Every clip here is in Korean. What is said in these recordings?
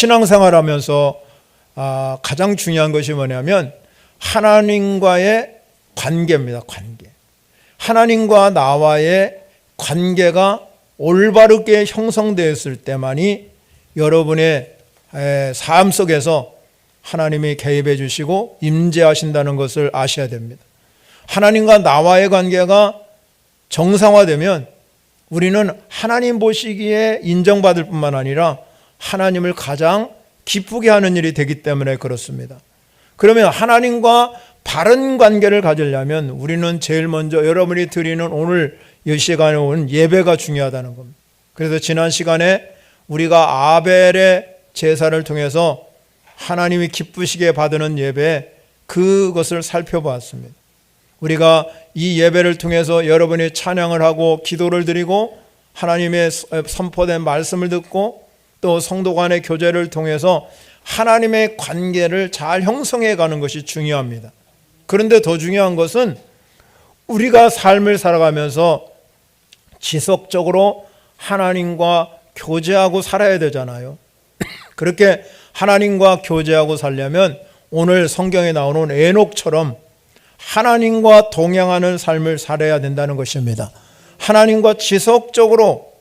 신앙생활하면서 가장 중요한 것이 뭐냐면 하나님과의 관계입니다. 관계. 하나님과 나와의 관계가 올바르게 형성되었을 때만이 여러분의 삶 속에서 하나님이 개입해 주시고 임재하신다는 것을 아셔야 됩니다. 하나님과 나와의 관계가 정상화되면 우리는 하나님 보시기에 인정받을 뿐만 아니라 하나님을 가장 기쁘게 하는 일이 되기 때문에 그렇습니다. 그러면 하나님과 바른 관계를 가지려면 우리는 제일 먼저 여러분이 드리는 오늘 이 시간에 온 예배가 중요하다는 겁니다. 그래서 지난 시간에 우리가 아벨의 제사를 통해서 하나님이 기쁘시게 받는 예배, 그것을 살펴보았습니다. 우리가 이 예배를 통해서 여러분이 찬양을 하고 기도를 드리고 하나님의 선포된 말씀을 듣고 또 성도 간의 교제를 통해서 하나님의 관계를 잘 형성해 가는 것이 중요합니다. 그런데 더 중요한 것은 우리가 삶을 살아가면서 지속적으로 하나님과 교제하고 살아야 되잖아요. 그렇게 하나님과 교제하고 살려면 오늘 성경에 나오는 에녹처럼 하나님과 동행하는 삶을 살아야 된다는 것입니다. 하나님과 지속적으로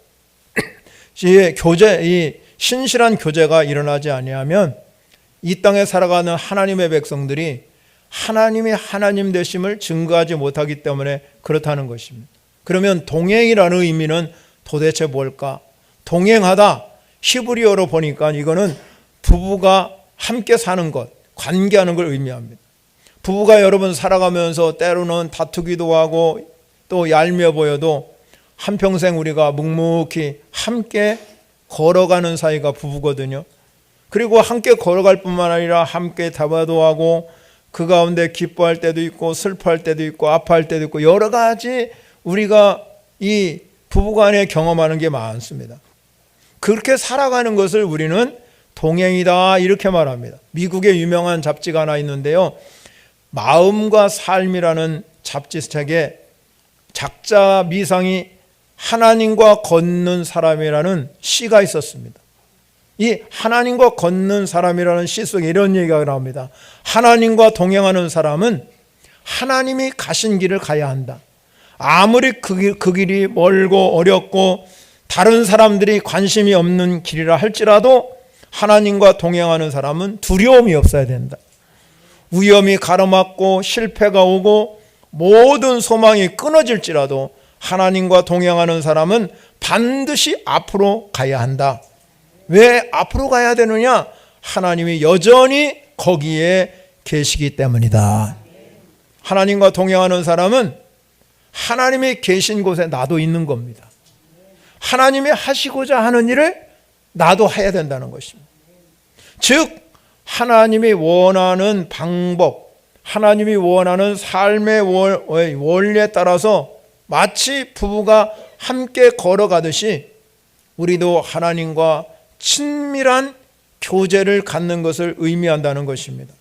이 신실한 교제가 일어나지 아니하면 이 땅에 살아가는 하나님의 백성들이 하나님이 하나님 되심을 증거하지 못하기 때문에 그렇다는 것입니다. 그러면 동행이라는 의미는 도대체 뭘까? 동행하다, 히브리어로 보니까 이거는 부부가 함께 사는 것, 관계하는 걸 의미합니다. 부부가 여러분 살아가면서 때로는 다투기도 하고 또 얄미워 보여도 한평생 우리가 묵묵히 함께 걸어가는 사이가 부부거든요. 그리고 함께 걸어갈 뿐만 아니라 함께 대화도 하고 그 가운데 기뻐할 때도 있고 슬퍼할 때도 있고 아파할 때도 있고 여러 가지 우리가 이 부부간에 경험하는 게 많습니다. 그렇게 살아가는 것을 우리는 동행이다 이렇게 말합니다. 미국에 유명한 잡지가 하나 있는데요. 마음과 삶이라는 잡지책에 작자 미상이 하나님과 걷는 사람이라는 시가 있었습니다. 이 하나님과 걷는 사람이라는 시 속에 이런 얘기가 나옵니다. 하나님과 동행하는 사람은 하나님이 가신 길을 가야 한다. 아무리 그 길이 멀고 어렵고 다른 사람들이 관심이 없는 길이라 할지라도 하나님과 동행하는 사람은 두려움이 없어야 된다. 위험이 가로막고 실패가 오고 모든 소망이 끊어질지라도 하나님과 동행하는 사람은 반드시 앞으로 가야 한다. 왜 앞으로 가야 되느냐? 하나님이 여전히 거기에 계시기 때문이다. 하나님과 동행하는 사람은 하나님이 계신 곳에 나도 있는 겁니다. 하나님이 하시고자 하는 일을 나도 해야 된다는 것입니다. 즉 하나님이 원하는 방법, 하나님이 원하는 삶의 원리에 따라서 마치 부부가 함께 걸어가듯이 우리도 하나님과 친밀한 교제를 갖는 것을 의미한다는 것입니다.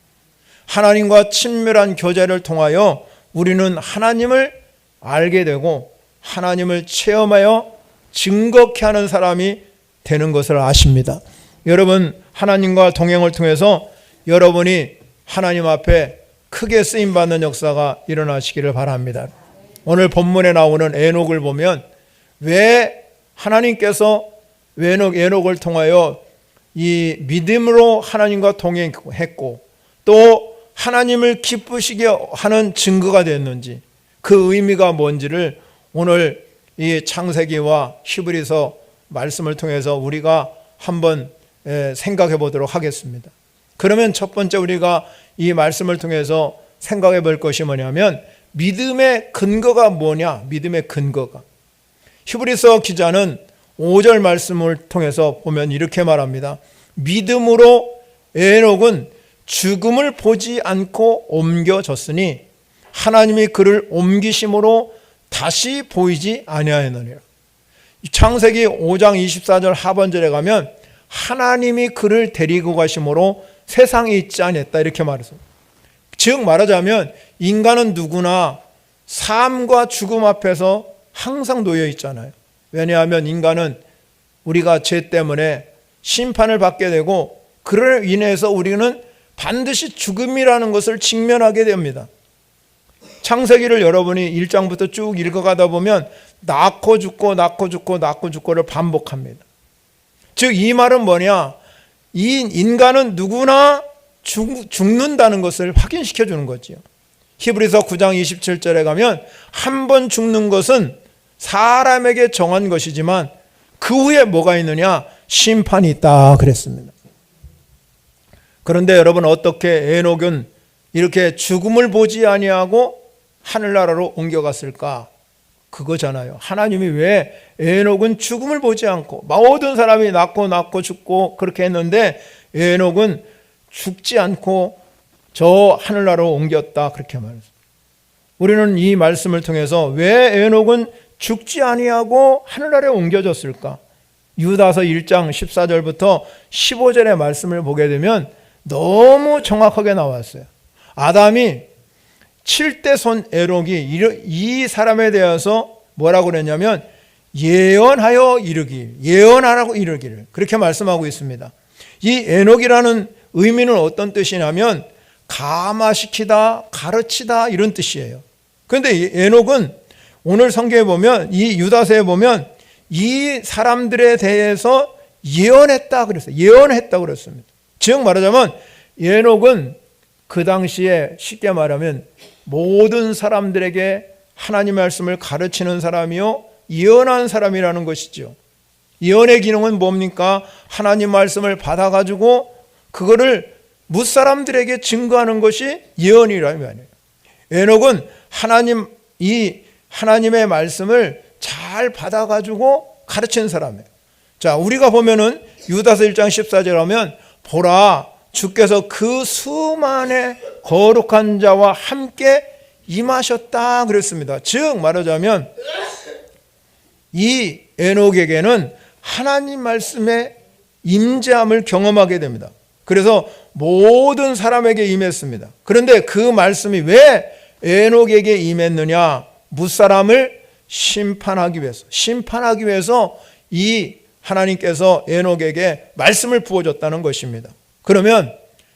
하나님과 친밀한 교제를 통하여 우리는 하나님을 알게 되고 하나님을 체험하여 증거케 하는 사람이 되는 것을 아십니다. 여러분, 하나님과 동행을 통해서 여러분이 하나님 앞에 크게 쓰임받는 역사가 일어나시기를 바랍니다. 오늘 본문에 나오는 에녹을 보면 왜 하나님께서 에녹을 통하여 이 믿음으로 하나님과 동행했고 또 하나님을 기쁘시게 하는 증거가 됐는지 그 의미가 뭔지를 오늘 이 창세기와 히브리서 말씀을 통해서 우리가 한번 생각해 보도록 하겠습니다. 그러면 첫 번째 우리가 이 말씀을 통해서 생각해 볼 것이 뭐냐면 믿음의 근거가 뭐냐? 믿음의 근거가. 히브리서 기자는 5절 말씀을 통해서 보면 이렇게 말합니다. 믿음으로 에녹은 죽음을 보지 않고 옮겨졌으니 하나님이 그를 옮기심으로 다시 보이지 아니하였느니라. 창세기 5장 24절 하반절에 가면 하나님이 그를 데리고 가심으로 세상에 있지 않았다 이렇게 말했습니다. 즉 말하자면 인간은 누구나 삶과 죽음 앞에서 항상 놓여 있잖아요. 왜냐하면 인간은 우리가 죄 때문에 심판을 받게 되고 그로 인해서 우리는 반드시 죽음이라는 것을 직면하게 됩니다. 창세기를 여러분이 1장부터 쭉 읽어가다 보면 낳고 죽고 낳고 죽고 낳고 죽고를 반복합니다. 즉 이 말은 뭐냐? 이 인간은 누구나 죽는다는 것을 확인시켜 주는 거지요. 히브리서 9장 27절에 가면 한 번 죽는 것은 사람에게 정한 것이지만 그 후에 뭐가 있느냐? 심판이 있다 그랬습니다. 그런데 여러분, 어떻게 에녹은 이렇게 죽음을 보지 아니하고 하늘나라로 옮겨갔을까? 그거잖아요. 하나님이 왜 에녹은 죽음을 보지 않고, 모든 사람이 낳고 죽고 그렇게 했는데 에녹은 죽지 않고 저 하늘나라로 옮겼다, 그렇게 말했어요. 우리는 이 말씀을 통해서 왜 에녹은 죽지 아니하고 하늘나라에 옮겨졌을까? 유다서 1장 14절부터 15절의 말씀을 보게 되면 너무 정확하게 나왔어요. 아담이 7대 손 에녹이 이 사람에 대해서 뭐라고 그랬냐면 예언하라고 이르기를, 그렇게 말씀하고 있습니다. 이 에녹이라는 의미는 어떤 뜻이냐면 감화시키다, 가르치다, 이런 뜻이에요. 그런데 에녹은 오늘 성경에 보면, 이 유다서에 보면 이 사람들에 대해서 예언했다 그랬어요. 예언했다 그랬습니다. 즉 말하자면 에녹은 그 당시에 쉽게 말하면 모든 사람들에게 하나님의 말씀을 가르치는 사람이요, 예언한 사람이라는 것이죠. 예언의 기능은 뭡니까? 하나님 말씀을 받아가지고 그거를 뭇사람들에게 증거하는 것이 예언이라는 말이에요. 에녹은 하나님의 말씀을 잘 받아가지고 가르치는 사람이에요. 자, 우리가 보면은 유다서 1장 14절 하면 보라, 주께서 그 수만의 거룩한 자와 함께 임하셨다 그랬습니다. 즉 말하자면 이 에녹에게는 하나님 말씀의 임재함을 경험하게 됩니다. 그래서 모든 사람에게 임했습니다. 그런데 그 말씀이 왜 에녹에게 임했느냐? 뭇사람을 심판하기 위해서 이 하나님께서 에녹에게 말씀을 부어줬다는 것입니다. 그러면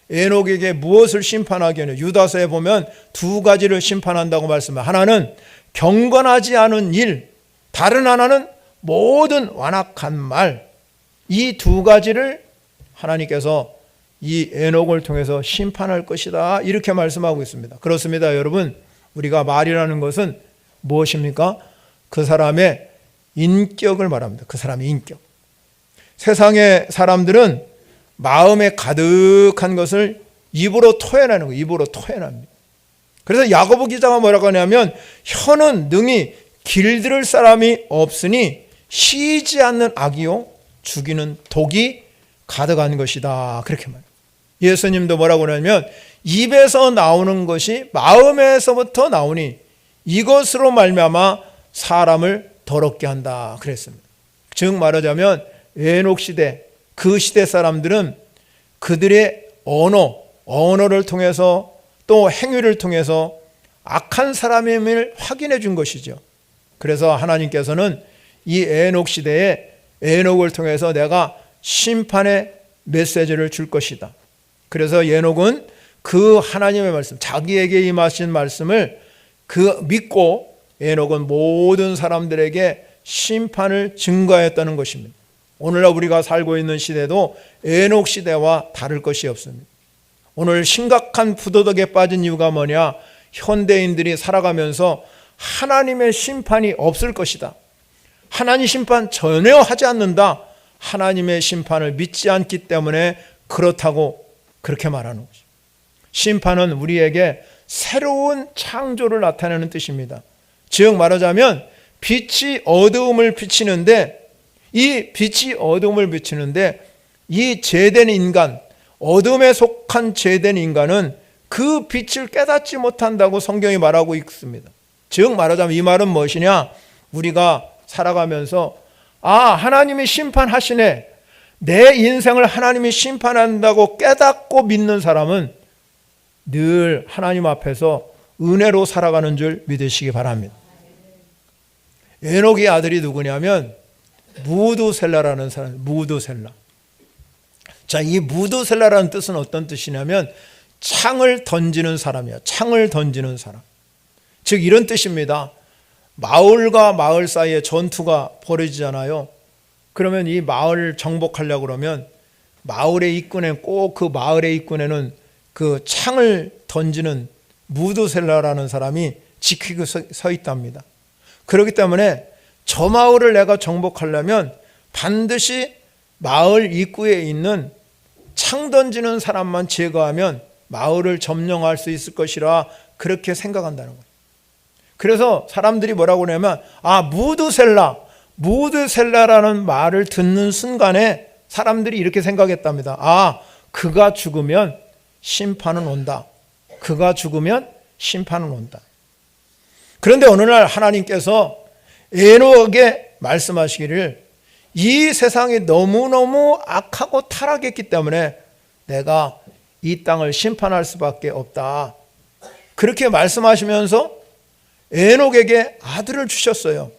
에녹에게 무엇을 심판하기 위해? 유다서에 보면 두 가지를 심판한다고 말씀합니다. 하나는 경건하지 않은 일, 다른 하나는 모든 완악한 말. 이 두 가지를 하나님께서 이 에녹을 통해서 심판할 것이다, 이렇게 말씀하고 있습니다. 그렇습니다, 여러분. 우리가 말이라는 것은 무엇입니까? 그 사람의 인격을 말합니다. 그 사람의 인격. 세상의 사람들은 마음에 가득한 것을 입으로 토해내는 거예요. 입으로 토해냅니다. 그래서 야고보 기자가 뭐라고 하냐면 혀는 능히 길들일 사람이 없으니 쉬지 않는 악이요 죽이는 독이 가득한 것이다, 그렇게 말해요. 예수님도 뭐라고 하냐면 입에서 나오는 것이 마음에서부터 나오니 이것으로 말미암아 사람을 더럽게 한다 그랬습니다. 즉 말하자면 에녹 시대, 그 시대 사람들은 그들의 언어를 통해서 또 행위를 통해서 악한 사람임을 확인해 준 것이죠. 그래서 하나님께서는 이 에녹 시대에 에녹을 통해서 내가 심판의 메시지를 줄 것이다. 그래서 에녹은 그 하나님의 말씀, 자기에게 임하신 말씀을 믿고 에녹은 모든 사람들에게 심판을 증거했다는 것입니다. 오늘날 우리가 살고 있는 시대도 에녹 시대와 다를 것이 없습니다. 오늘 심각한 부도덕에 빠진 이유가 뭐냐? 현대인들이 살아가면서 하나님의 심판이 없을 것이다, 하나님 심판 전혀 하지 않는다, 하나님의 심판을 믿지 않기 때문에 그렇다고 그렇게 말하는 거죠. 심판은 우리에게 새로운 창조를 나타내는 뜻입니다. 즉 말하자면 빛이 어두움을 비치는데, 이 빛이 어두움을 비치는데 이 죄된 인간, 어둠에 속한 죄된 인간은 그 빛을 깨닫지 못한다고 성경이 말하고 있습니다. 즉 말하자면 이 말은 무엇이냐? 우리가 살아가면서 하나님이 심판하시네, 내 인생을 하나님이 심판한다고 깨닫고 믿는 사람은 늘 하나님 앞에서 은혜로 살아가는 줄 믿으시기 바랍니다. 에녹의 아들이 누구냐면 무두셀라라는 사람, 무두셀라. 자, 이 무드셀라라는 뜻은 어떤 뜻이냐면 창을 던지는 사람이야. 창을 던지는 사람. 즉 이런 뜻입니다. 마을과 마을 사이에 전투가 벌어지잖아요. 그러면 이 마을을 정복하려고 그러면 마을의 입구에 꼭 그 마을의 입구에는 그 창을 던지는 무드셀라라는 사람이 지키고 서 있답니다. 그렇기 때문에 저 마을을 내가 정복하려면 반드시 마을 입구에 있는 창 던지는 사람만 제거하면 마을을 점령할 수 있을 것이라 그렇게 생각한다는 거예요. 그래서 사람들이 뭐라고 하냐면 무드셀라라는 말을 듣는 순간에 사람들이 이렇게 생각했답니다. 그가 죽으면 심판은 온다. 그가 죽으면 심판은 온다. 그런데 어느 날 하나님께서 에녹에게 말씀하시기를 이 세상이 너무너무 악하고 타락했기 때문에 내가 이 땅을 심판할 수밖에 없다. 그렇게 말씀하시면서 에녹에게 아들을 주셨어요.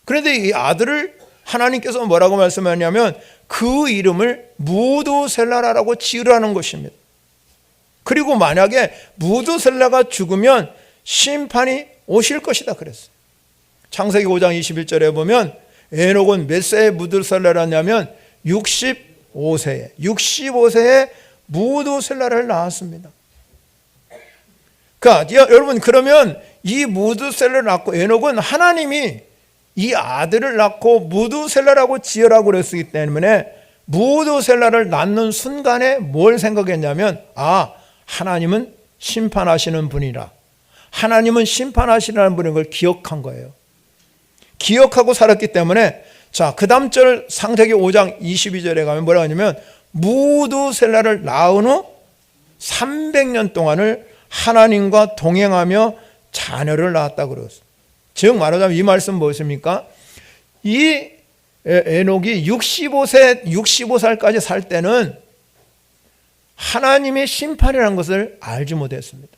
그런데 이 아들을 하나님께서 뭐라고 말씀하냐면 그 이름을 무드셀라라고 지으라는 것입니다. 그리고 만약에 무드셀라가 죽으면 심판이 오실 것이다 그랬어요. 창세기 5장 21절에 보면 에녹은 몇 세에 무드셀라라냐면 65세에 무드셀라를 낳았습니다. 그러니까 여러분, 그러면 이 무드셀라를 낳고 에녹은 하나님이 이 아들을 낳고 무드셀라라고 지으라고 그랬기 때문에 무드셀라를 낳는 순간에 뭘 생각했냐면 하나님은 심판하시는 분이라, 하나님은 심판하시는 분인 걸 기억한 거예요. 기억하고 살았기 때문에 그 다음 절 창세기 5장 22절에 가면 뭐라고 하냐면 무드셀라를 낳은 후 300년 동안을 하나님과 동행하며 자녀를 낳았다고 그랬어요. 즉 말하자면 이 말씀 무엇입니까? 이 에녹이 65살까지 살 때는 하나님의 심판이라는 것을 알지 못했습니다.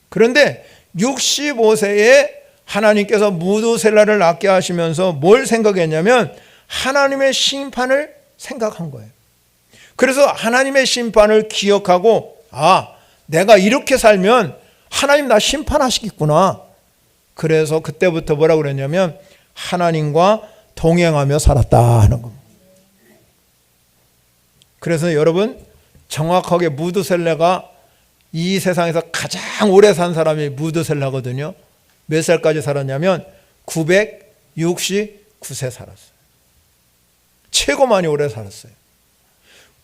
그런데 65세에 하나님께서 무드셀라를 낳게 하시면서 뭘 생각했냐면 하나님의 심판을 생각한 거예요. 그래서 하나님의 심판을 기억하고 내가 이렇게 살면 하나님 나 심판하시겠구나. 그래서 그때부터 뭐라고 그랬냐면 하나님과 동행하며 살았다 하는 겁니다. 그래서 여러분, 정확하게 무드셀라가 이 세상에서 가장 오래 산 사람이 무드셀라거든요. 몇 살까지 살았냐면 969세 살았어요. 최고 많이 오래 살았어요.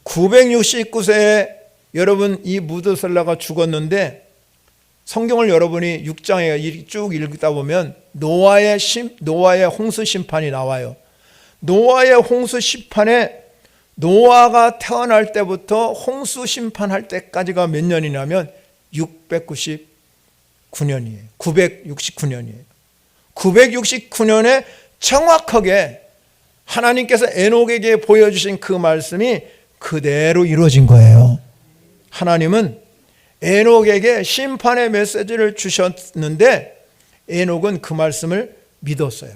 969세에 여러분 이 무드셀라가 죽었는데 성경을 여러분이 6장에 쭉 읽다 보면 노아의 홍수 심판이 나와요. 노아의 홍수 심판에 노아가 태어날 때부터 홍수 심판할 때까지가 몇 년이냐면 969년이에요. 969년에 정확하게 하나님께서 에녹에게 보여주신 그 말씀이 그대로 이루어진 거예요. 하나님은 에녹에게 심판의 메시지를 주셨는데 에녹은 그 말씀을 믿었어요.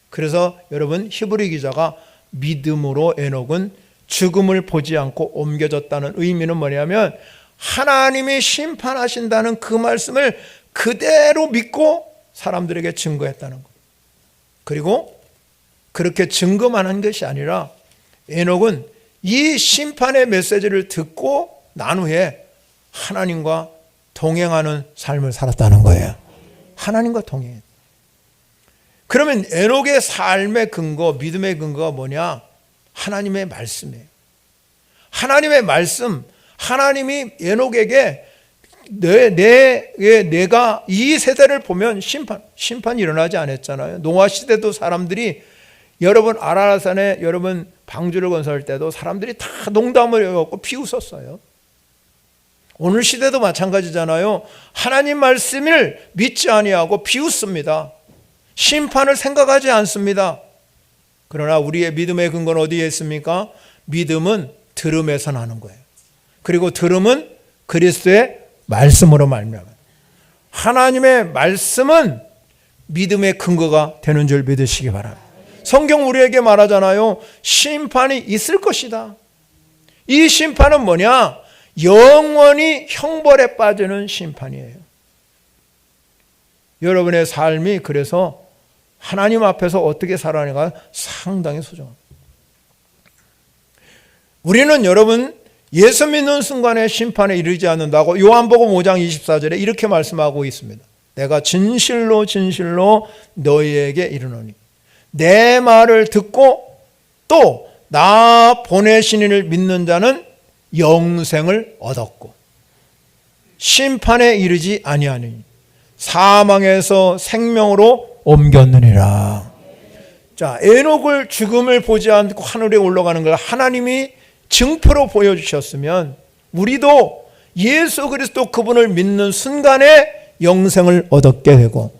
그래서 여러분, 히브리 기자가 믿음으로 에녹은 죽음을 보지 않고 옮겨졌다는 의미는 뭐냐면 하나님이 심판하신다는 그 말씀을 그대로 믿고 사람들에게 증거했다는 것. 그리고 그렇게 증거만 한 것이 아니라 에녹은 이 심판의 메시지를 듣고 난 후에 하나님과 동행하는 삶을 살았다는 거예요. 하나님과 동행. 그러면 에녹의 삶의 근거, 믿음의 근거가 뭐냐? 하나님의 말씀이에요. 하나님의 말씀, 하나님이 에녹에게 내가 이 세대를 보면 심판이 일어나지 않았잖아요. 노아 시대도 사람들이 여러분 아라라산에 여러분 방주를 건설할 때도 사람들이 다 농담을 해갖고 비웃었어요. 오늘 시대도 마찬가지잖아요. 하나님 말씀을 믿지 아니하고 비웃습니다. 심판을 생각하지 않습니다. 그러나 우리의 믿음의 근거는 어디에 있습니까? 믿음은 들음에서 나는 거예요. 그리고 들음은 그리스도의 말씀으로 말미암아요. 하나님의 말씀은 믿음의 근거가 되는 줄 믿으시기 바랍니다. 성경 우리에게 말하잖아요. 심판이 있을 것이다. 이 심판은 뭐냐? 영원히 형벌에 빠지는 심판이에요. 여러분의 삶이 그래서 하나님 앞에서 어떻게 살아가는가 상당히 소중합니다. 우리는 여러분 예수 믿는 순간에 심판에 이르지 않는다고 요한복음 5장 24절에 이렇게 말씀하고 있습니다. 내가 진실로 진실로 너희에게 이르노니 내 말을 듣고 또 나 보내신 이를 믿는 자는 영생을 얻었고 심판에 이르지 아니하니 사망에서 생명으로 옮겼느니라. 자, 에녹을 죽음을 보지 않고 하늘에 올라가는 걸 하나님이 증표로 보여주셨으면 우리도 예수 그리스도 그분을 믿는 순간에 영생을 얻게 되고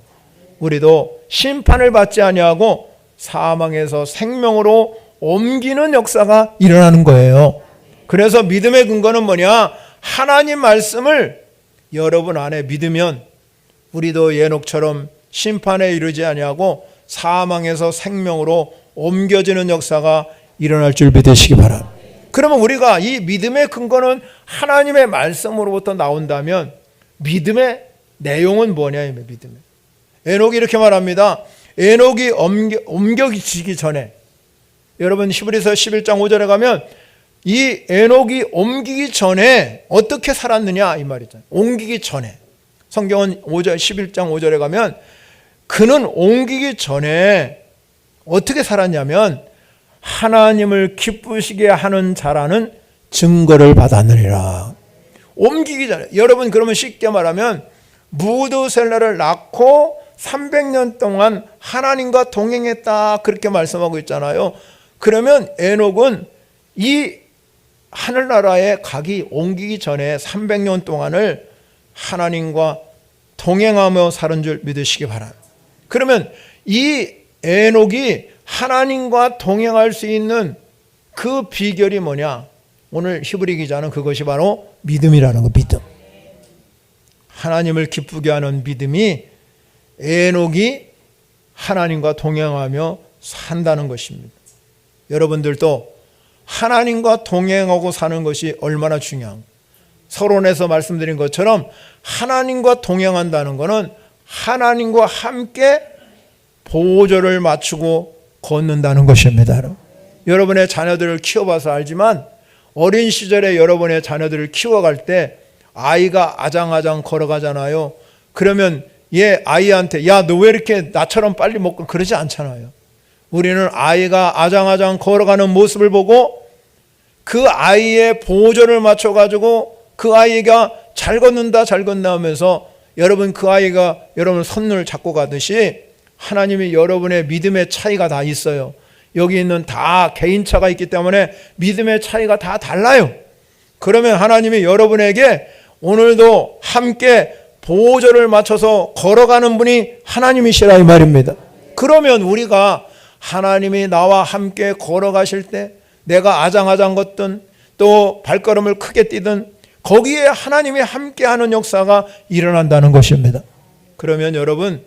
우리도 심판을 받지 아니하고 사망에서 생명으로 옮기는 역사가 일어나는 거예요. 그래서 믿음의 근거는 뭐냐? 하나님 말씀을 여러분 안에 믿으면 우리도 에녹처럼 심판에 이르지 아니하고 사망에서 생명으로 옮겨지는 역사가 일어날 줄 믿으시기 바랍니다. 그러면 우리가 이 믿음의 근거는 하나님의 말씀으로부터 나온다면 믿음의 내용은 뭐냐? 믿음의 에녹이 이렇게 말합니다. 에녹이 옮겨지기 전에 여러분 히브리서 11장 5절에 가면 이 에녹이 옮기기 전에 어떻게 살았느냐 이 말이잖아요. 옮기기 전에 성경은 11장 5절에 가면 그는 옮기기 전에 어떻게 살았냐면 하나님을 기쁘시게 하는 자라는 증거를 받았느니라. 옮기기 전에 여러분 그러면 쉽게 말하면 무드셀라를 낳고 300년 동안 하나님과 동행했다 그렇게 말씀하고 있잖아요. 그러면 에녹은 이 하늘나라에 가기 옮기기 전에 300년 동안을 하나님과 동행하며 사는 줄 믿으시기 바랍니다. 그러면 이 에녹이 하나님과 동행할 수 있는 그 비결이 뭐냐? 오늘 히브리 기자는 그것이 바로 믿음이라는 거. 믿음. 하나님을 기쁘게 하는 믿음이 에녹이 하나님과 동행하며 산다는 것입니다. 여러분들도 하나님과 동행하고 사는 것이 얼마나 중요한가. 서론에서 말씀드린 것처럼 하나님과 동행한다는 것은 하나님과 함께 보조를 맞추고 걷는다는 것입니다. 여러분의 자녀들을 키워봐서 알지만 어린 시절에 여러분의 자녀들을 키워갈 때 아이가 아장아장 걸어가잖아요. 그러면 얘 아이한테 야, 너 왜 이렇게 나처럼 빨리 먹고 그러지 않잖아요. 우리는 아이가 아장아장 걸어가는 모습을 보고 그 아이의 보조를 맞춰가지고 그 아이가 잘 걷는다 잘 걷는다 하면서 여러분 그 아이가 여러분 손을 잡고 가듯이 하나님이 여러분의 믿음의 차이가 다 있어요. 여기 있는 다 개인차가 있기 때문에 믿음의 차이가 다 달라요. 그러면 하나님이 여러분에게 오늘도 함께 보조를 맞춰서 걸어가는 분이 하나님이시라 이 말입니다. 그러면 우리가 하나님이 나와 함께 걸어가실 때 내가 아장아장 걷든 또 발걸음을 크게 뛰든 거기에 하나님이 함께하는 역사가 일어난다는 것입니다. 그러면 여러분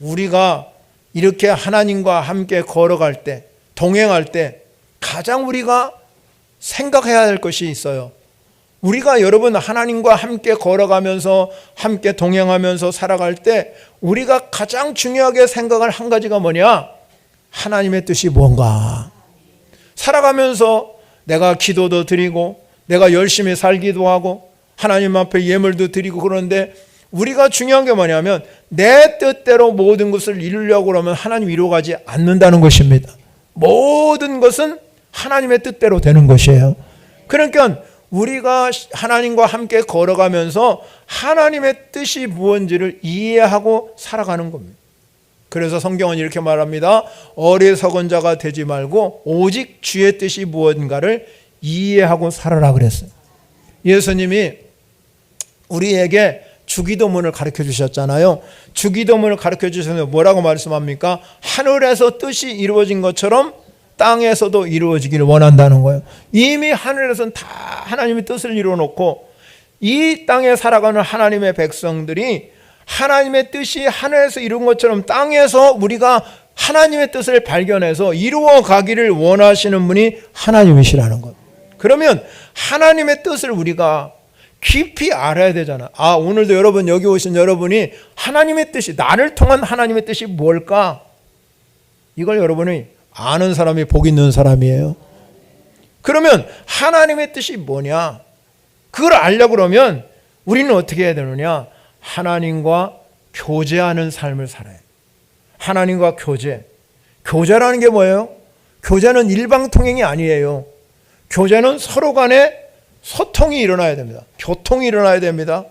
우리가 이렇게 하나님과 함께 걸어갈 때 동행할 때 가장 우리가 생각해야 할 것이 있어요. 우리가 여러분 하나님과 함께 걸어가면서 함께 동행하면서 살아갈 때 우리가 가장 중요하게 생각할 한 가지가 뭐냐? 하나님의 뜻이 뭔가. 살아가면서 내가 기도도 드리고 내가 열심히 살기도 하고 하나님 앞에 예물도 드리고 그러는데 우리가 중요한 게 뭐냐면 내 뜻대로 모든 것을 이루려고 그러면 하나님 이루어가지 않는다는 것입니다. 모든 것은 하나님의 뜻대로 되는 것이에요. 그러니까 우리가 하나님과 함께 걸어가면서 하나님의 뜻이 무엇인지를 이해하고 살아가는 겁니다. 그래서 성경은 이렇게 말합니다. 어리석은 자가 되지 말고 오직 주의 뜻이 무엇인가를 이해하고 살아라 그랬어요. 예수님이 우리에게 주기도문을 가르쳐 주셨잖아요. 주기도문을 가르쳐 주셔서 뭐라고 말씀합니까? 하늘에서 뜻이 이루어진 것처럼 땅에서도 이루어지기를 원한다는 거예요. 이미 하늘에서는 다 하나님의 뜻을 이루어놓고 이 땅에 살아가는 하나님의 백성들이 하나님의 뜻이 하늘에서 이룬 것처럼 땅에서 우리가 하나님의 뜻을 발견해서 이루어 가기를 원하시는 분이 하나님이시라는 것. 그러면 하나님의 뜻을 우리가 깊이 알아야 되잖아. 아, 오늘도 여러분, 여기 오신 여러분이 하나님의 뜻이, 나를 통한 하나님의 뜻이 뭘까? 이걸 여러분이 아는 사람이 복 있는 사람이에요. 그러면 하나님의 뜻이 뭐냐? 그걸 알려고 그러면 우리는 어떻게 해야 되느냐? 하나님과 교제하는 삶을 살아야 돼요. 하나님과 교제. 교제라는 게 뭐예요? 교제는 일방통행이 아니에요. 교제는 서로 간에 소통이 일어나야 됩니다. 교통이 일어나야 됩니다.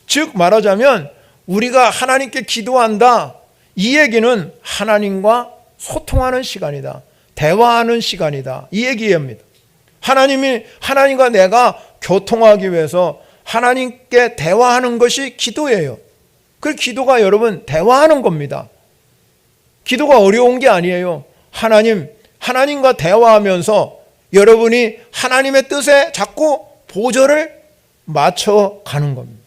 즉 말하자면 우리가 하나님께 기도한다. 이 얘기는 하나님과 소통하는 시간이다. 대화하는 시간이다. 이 얘기입니다. 하나님과 내가 교통하기 위해서 하나님께 대화하는 것이 기도예요. 그 기도가 여러분 대화하는 겁니다. 기도가 어려운 게 아니에요. 하나님과 대화하면서 여러분이 하나님의 뜻에 자꾸 보조를 맞춰가는 겁니다.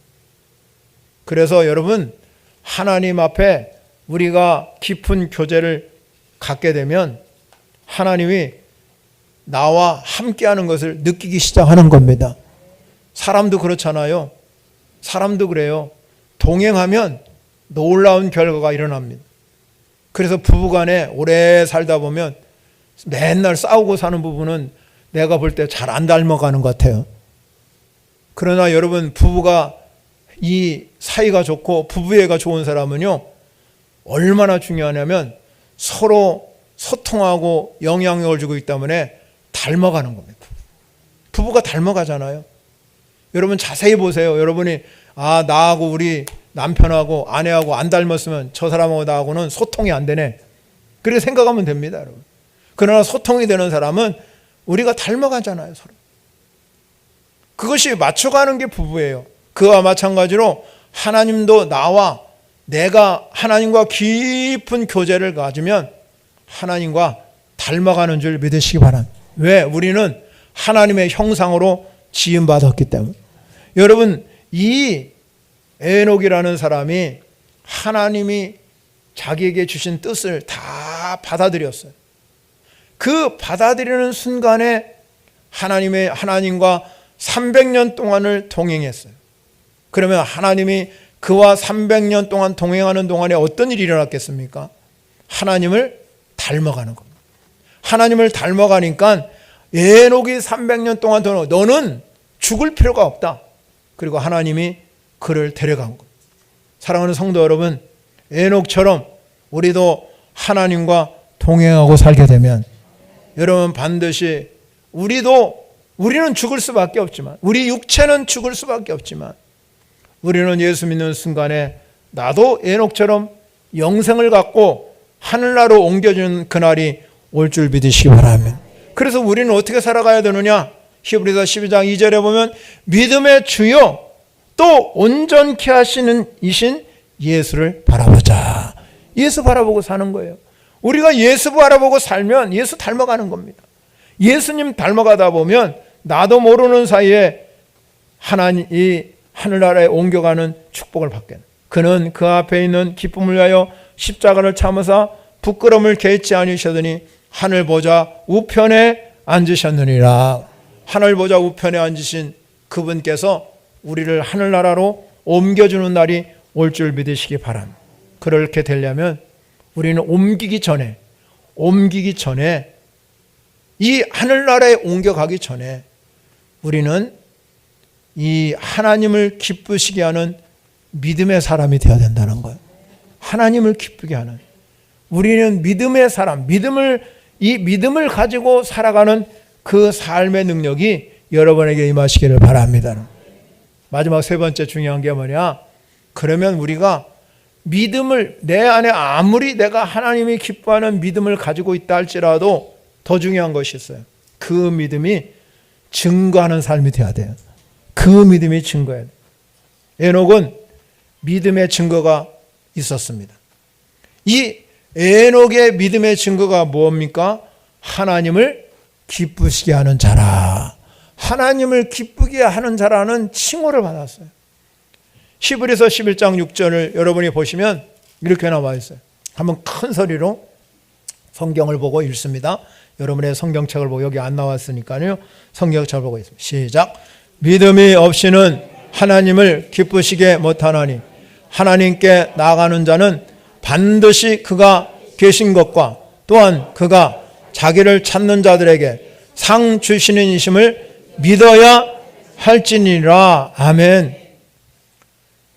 그래서 여러분, 하나님 앞에 우리가 깊은 교제를 갖게 되면 하나님이 나와 함께하는 것을 느끼기 시작하는 겁니다. 사람도 그렇잖아요. 사람도 그래요. 동행하면 놀라운 결과가 일어납니다. 그래서 부부간에 오래 살다 보면 맨날 싸우고 사는 부부는 내가 볼 때 잘 안 닮아가는 것 같아요. 그러나 여러분, 부부가 이 사이가 좋고 부부애가 좋은 사람은요, 얼마나 중요하냐면 서로 소통하고 영향력을 주고 있기 때문에 닮아가는 겁니다. 부부가 닮아가잖아요. 여러분 자세히 보세요. 여러분이 나하고 우리 남편하고 아내하고 안 닮았으면 저 사람하고 나하고는 소통이 안 되네, 그렇게 생각하면 됩니다, 여러분. 그러나 소통이 되는 사람은 우리가 닮아가잖아요, 서로. 그것이 맞춰가는 게 부부예요. 그와 마찬가지로 하나님도 내가 하나님과 깊은 교제를 가지면 하나님과 닮아가는 줄 믿으시기 바랍니다. 왜? 우리는 하나님의 형상으로 지음받았기 때문에. 여러분, 이 에녹이라는 사람이 하나님이 자기에게 주신 뜻을 다 받아들였어요. 그 받아들이는 순간에 하나님과 300년 동안을 동행했어요. 그러면 하나님이 그와 300년 동안 동행하는 동안에 어떤 일이 일어났겠습니까? 하나님을 닮아가는 겁니다. 하나님을 닮아가니까 에녹이 300년 동안 너는 죽을 필요가 없다. 그리고 하나님이 그를 데려간 겁니다. 사랑하는 성도 여러분, 에녹처럼 우리도 하나님과 동행하고 살게 되면 여러분 반드시 우리는 죽을 수밖에 없지만, 우리 육체는 죽을 수밖에 없지만, 우리는 예수 믿는 순간에 나도 에녹처럼 영생을 갖고 하늘나라로 옮겨주는 그날이 올 줄 믿으시기 바랍니다. 그래서 우리는 어떻게 살아가야 되느냐? 히브리서 12장 2절에 보면 믿음의 주요 또 온전케 하시는 이신 예수를 바라보자. 예수 바라보고 사는 거예요. 우리가 예수 바라보고 살면 예수 닮아가는 겁니다. 예수님 닮아가다 보면 나도 모르는 사이에 이 하늘나라에 옮겨가는 축복을 받게 됩니다. 그는 그 앞에 있는 기쁨을 위하여 십자가를 참으사 부끄러움을 개의치 아니하시더니 하늘 보좌 우편에 앉으셨느니라. 하늘 보좌 우편에 앉으신 그분께서 우리를 하늘나라로 옮겨주는 날이 올 줄 믿으시기 바랍니다. 그렇게 되려면 우리는 옮기기 전에 이 하늘나라에 옮겨가기 전에 우리는 이 하나님을 기쁘시게 하는 믿음의 사람이 되어야 된다는 거예요. 하나님을 기쁘게 하는, 우리는 믿음의 사람, 이 믿음을 가지고 살아가는 그 삶의 능력이 여러분에게 임하시기를 바랍니다. 마지막 세 번째 중요한 게 뭐냐? 그러면 우리가 믿음을, 내 안에 아무리 내가 하나님이 기뻐하는 믿음을 가지고 있다 할지라도 더 중요한 것이 있어요. 그 믿음이 증거하는 삶이 돼야 돼요. 그 믿음이 증거해야 돼요. 에녹은 믿음의 증거가 있었습니다. 이 에녹의 믿음의 증거가 뭡니까? 하나님을 기쁘시게 하는 자라. 하나님을 기쁘게 하는 자라는 칭호를 받았어요. 히브리서 11장 6절을 여러분이 보시면 이렇게 나와 있어요. 한번 큰 소리로 성경을 보고 읽습니다. 여러분의 성경책을 보고 여기 안 나왔으니까요. 성경책을 보고 있습니다. 시작. 믿음이 없이는 하나님을 기쁘시게 못하나니 하나님께 나아가는 자는 반드시 그가 계신 것과 또한 그가 자기를 찾는 자들에게 상 주시는 이심을 믿어야 할지니라. 아멘.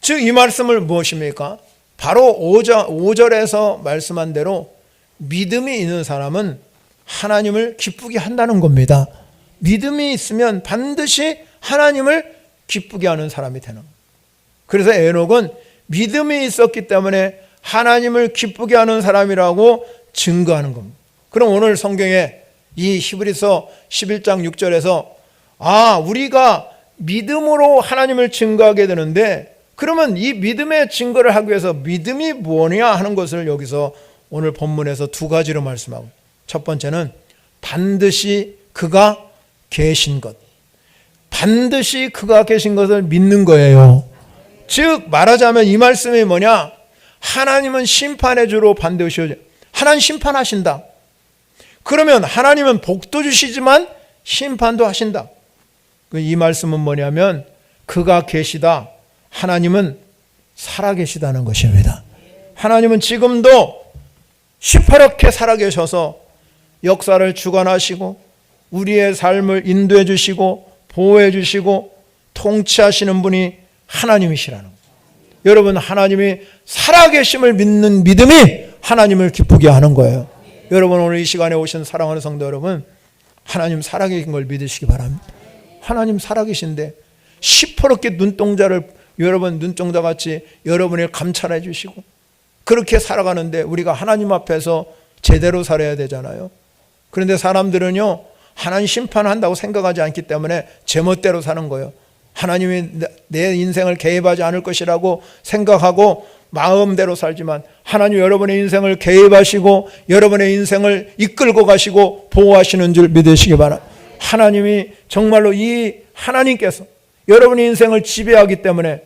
즉 이 말씀을 무엇입니까? 바로 5절에서 말씀한 대로 믿음이 있는 사람은 하나님을 기쁘게 한다는 겁니다. 믿음이 있으면 반드시 하나님을 기쁘게 하는 사람이 되는 거예요. 그래서 에녹은 믿음이 있었기 때문에 하나님을 기쁘게 하는 사람이라고 증거하는 겁니다. 그럼 오늘 성경에 이 히브리서 11장 6절에서 우리가 믿음으로 하나님을 증거하게 되는데 그러면 이 믿음의 증거를 하기 위해서 믿음이 뭐냐 하는 것을 여기서 오늘 본문에서 두 가지로 말씀하고, 첫 번째는 반드시 그가 계신 것, 반드시 그가 계신 것을 믿는 거예요. 즉 말하자면 이 말씀이 뭐냐, 하나님은 심판의 주로 반드시 오죠. 하나님 심판하신다. 그러면 하나님은 복도 주시지만 심판도 하신다. 이 말씀은 뭐냐면 그가 계시다, 하나님은 살아계시다는 것입니다. 하나님은 지금도 시퍼렇게 살아계셔서 역사를 주관하시고 우리의 삶을 인도해 주시고 보호해 주시고 통치하시는 분이 하나님이시라는 거예요. 여러분, 하나님이 살아계심을 믿는 믿음이 하나님을 기쁘게 하는 거예요. 여러분, 오늘 이 시간에 오신 사랑하는 성도 여러분, 하나님 살아계신 걸 믿으시기 바랍니다. 하나님 살아계신데 시퍼렇게 눈동자를 여러분 눈동자같이 여러분을 감찰해 주시고 그렇게 살아가는데 우리가 하나님 앞에서 제대로 살아야 되잖아요. 그런데 사람들은요, 하나님 심판한다고 생각하지 않기 때문에 제멋대로 사는 거예요. 하나님이 내 인생을 개입하지 않을 것이라고 생각하고 마음대로 살지만 하나님 여러분의 인생을 개입하시고 여러분의 인생을 이끌고 가시고 보호하시는 줄 믿으시기 바랍니다. 하나님이 정말로 이 하나님께서 여러분의 인생을 지배하기 때문에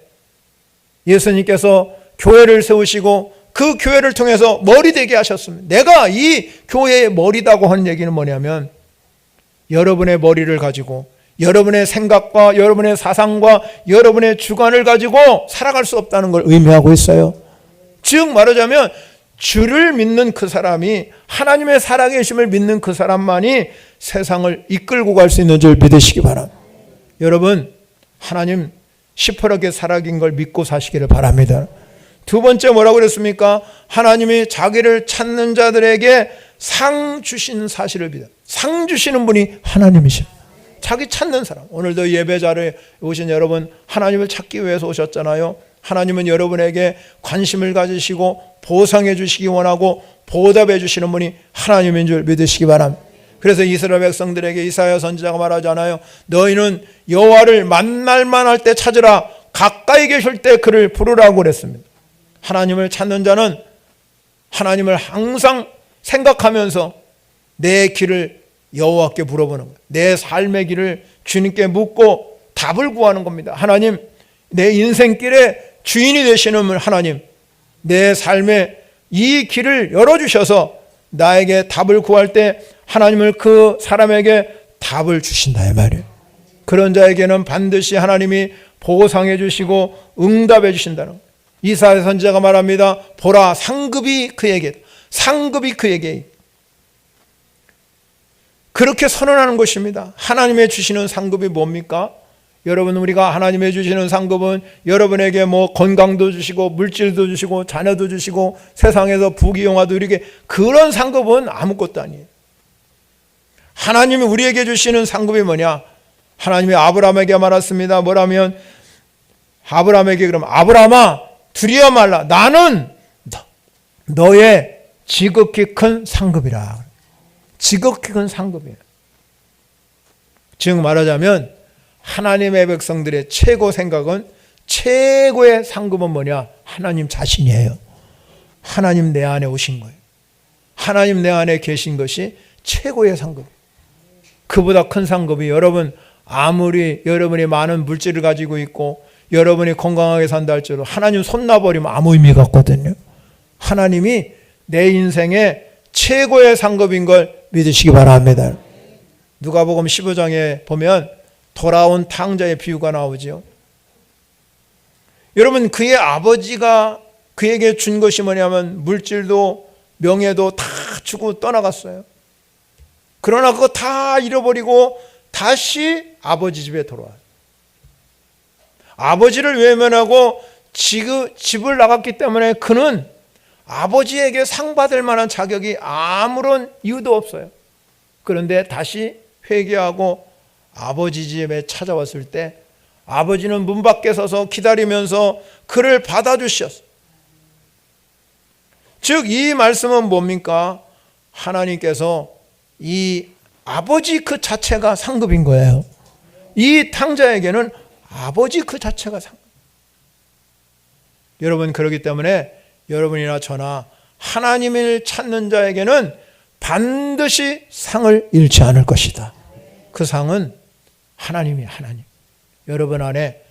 예수님께서 교회를 세우시고 그 교회를 통해서 머리 되게 하셨습니다. 내가 이 교회의 머리다고 하는 얘기는 뭐냐면 여러분의 머리를 가지고 여러분의 생각과 여러분의 사상과 여러분의 주관을 가지고 살아갈 수 없다는 걸 의미하고 있어요. 즉 말하자면 주를 믿는 그 사람이, 하나님의 살아계심을 믿는 그 사람만이 세상을 이끌고 갈 수 있는 줄 믿으시기 바랍니다. 여러분, 하나님 시퍼렇게 살아긴 걸 믿고 사시기를 바랍니다. 두 번째 뭐라고 그랬습니까? 하나님이 자기를 찾는 자들에게 상 주시는 사실을 믿어. 상 주시는 분이 하나님이십니다. 자기 찾는 사람. 오늘도 예배자리에 오신 여러분, 하나님을 찾기 위해서 오셨잖아요. 하나님은 여러분에게 관심을 가지시고 보상해 주시기 원하고 보답해 주시는 분이 하나님인 줄 믿으시기 바랍니다. 그래서 이스라엘 백성들에게 이사야 선지자가 말하잖아요. 너희는 여호와를 만날만 할 때 찾으라, 가까이 계실 때 그를 부르라고 그랬습니다. 하나님을 찾는 자는 하나님을 항상 생각하면서 내 길을 여호와께 물어보는 거예요. 내 삶의 길을 주님께 묻고 답을 구하는 겁니다. 하나님, 내 인생길의 주인이 되시는 하나님, 내 삶의 이 길을 열어주셔서 나에게 답을 구할 때 하나님을 그 사람에게 답을 주신다 이 말이에요. 그런 자에게는 반드시 하나님이 보상해 주시고 응답해 주신다는 거예요. 이사야 선지자가 말합니다. 보라, 상급이 그에게, 상급이 그에게. 그렇게 선언하는 것입니다. 하나님의 주시는 상급이 뭡니까? 여러분, 우리가 하나님의 주시는 상급은 여러분에게 뭐 건강도 주시고 물질도 주시고 자녀도 주시고 세상에서 부귀영화도 이렇게, 그런 상급은 아무것도 아니에요. 하나님이 우리에게 주시는 상급이 뭐냐? 하나님이 아브라함에게 말했습니다. 뭐라면 아브라함에게, 그럼 아브라함아 두려워 말라, 나는 너의 지극히 큰 상급이라. 지극히 큰 상급이에요. 즉 말하자면 하나님의 백성들의 최고 생각은, 최고의 상급은 뭐냐? 하나님 자신이에요. 하나님 내 안에 오신 거예요. 하나님 내 안에 계신 것이 최고의 상급. 그보다 큰 상급이, 여러분 아무리 여러분이 많은 물질을 가지고 있고 여러분이 건강하게 산다 할지라도 하나님 손 놔버리면 아무 의미가 없거든요. 하나님이 내 인생의 최고의 상급인 걸 믿으시기 바랍니다. 누가복음 15장에 보면 돌아온 탕자의 비유가 나오죠. 여러분, 그의 아버지가 그에게 준 것이 뭐냐면 물질도 명예도 다 주고 떠나갔어요. 그러나 그거 다 잃어버리고 다시 아버지 집에 돌아와요. 아버지를 외면하고 집을 나갔기 때문에 그는 아버지에게 상 받을 만한 자격이 아무런 이유도 없어요. 그런데 다시 회개하고 아버지 집에 찾아왔을 때 아버지는 문 밖에 서서 기다리면서 그를 받아주셨어요. 즉, 이 말씀은 뭡니까? 하나님께서 이 아버지 그 자체가 상급인 거예요. 이 탕자에게는 아버지 그 자체가 상급. 여러분, 그렇기 때문에 여러분이나 저나 하나님을 찾는 자에게는 반드시 상을 잃지 않을 것이다. 그 상은 하나님이 하나님. 여러분 안에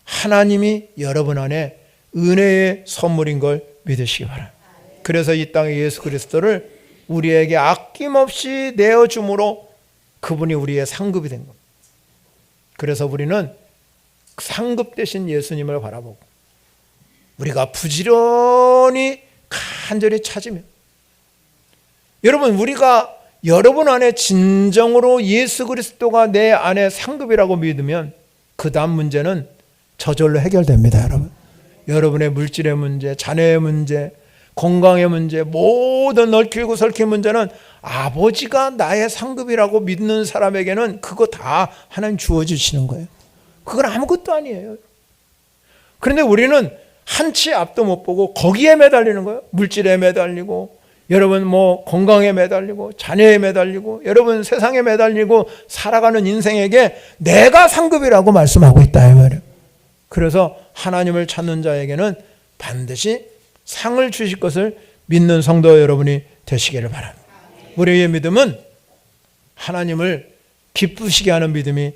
하나님이 여러분 안에 은혜의 선물인 걸 믿으시기 바랍니다. 그래서 이 땅에 예수 그리스도를 우리에게 아낌없이 내어줌으로 그분이 우리의 상급이 된 겁니다. 그래서 우리는 상급 되신 예수님을 바라보고 우리가 부지런히 간절히 찾으면, 여러분, 우리가 여러분 안에 진정으로 예수 그리스도가 내 안에 상급이라고 믿으면 그 다음 문제는 저절로 해결됩니다. 여러분, 여러분의 물질의 문제, 자녀의 문제, 건강의 문제, 모든 얽히고 설킨 문제는 아버지가 나의 상급이라고 믿는 사람에게는 그거 다 하나님 주어주시는 거예요. 그건 아무것도 아니에요. 그런데 우리는 한치 앞도 못 보고 거기에 매달리는 거예요. 물질에 매달리고, 여러분 건강에 매달리고, 자녀에 매달리고, 여러분 세상에 매달리고 살아가는 인생에게 내가 상급이라고 말씀하고 있다 이 말이에요. 그래서 하나님을 찾는 자에게는 반드시 상을 주실 것을 믿는 성도 여러분이 되시기를 바랍니다. 우리의 믿음은 하나님을 기쁘시게 하는 믿음이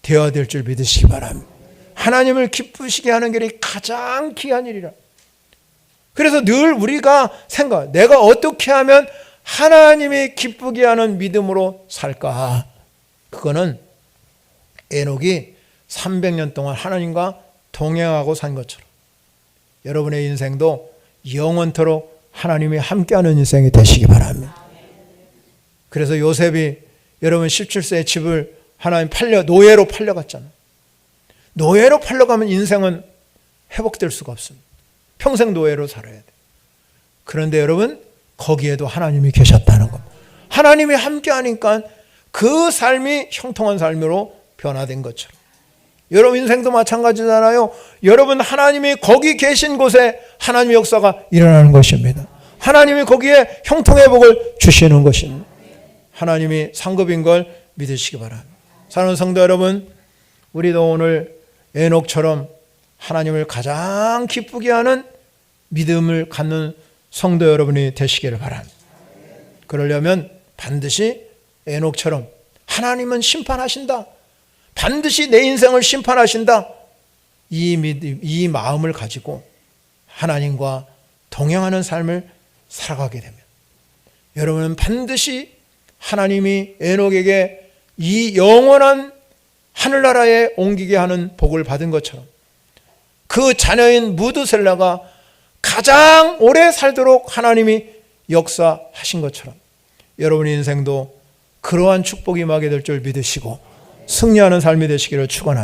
되어야 될 줄 믿으시기 바랍니다. 하나님을 기쁘시게 하는 길이 가장 귀한 일이라. 그래서 늘 우리가 내가 어떻게 하면 하나님이 기쁘게 하는 믿음으로 살까? 그거는 에녹이 300년 동안 하나님과 동행하고 산 것처럼 여러분의 인생도 영원토록 하나님이 함께하는 인생이 되시기 바랍니다. 그래서 요셉이 여러분 17세에 집을 하나님 노예로 팔려갔잖아요. 노예로 팔려가면 인생은 회복될 수가 없습니다. 평생 노예로 살아야 돼요. 그런데 여러분, 거기에도 하나님이 계셨다는 겁니다. 하나님이 함께하니까 그 삶이 형통한 삶으로 변화된 것처럼 여러분 인생도 마찬가지잖아요. 여러분, 하나님이 거기 계신 곳에 하나님의 역사가 일어나는 것입니다. 하나님이 거기에 형통의 복을 주시는 것입니다. 하나님이 상급인 걸 믿으시기 바랍니다. 사랑하는 성도 여러분, 우리도 오늘 에녹처럼 하나님을 가장 기쁘게 하는 믿음을 갖는 성도 여러분이 되시기를 바랍니다. 그러려면 반드시 에녹처럼 하나님은 심판하신다, 반드시 내 인생을 심판하신다, 이 마음을 가지고 하나님과 동행하는 삶을 살아가게 되면 여러분은 반드시 하나님이 에녹에게 이 영원한 하늘나라에 옮기게 하는 복을 받은 것처럼 그 자녀인 무드셀라가 가장 오래 살도록 하나님이 역사하신 것처럼 여러분의 인생도 그러한 축복이 임하게 될 줄 믿으시고 승리하는 삶이 되시기를 축원합니다.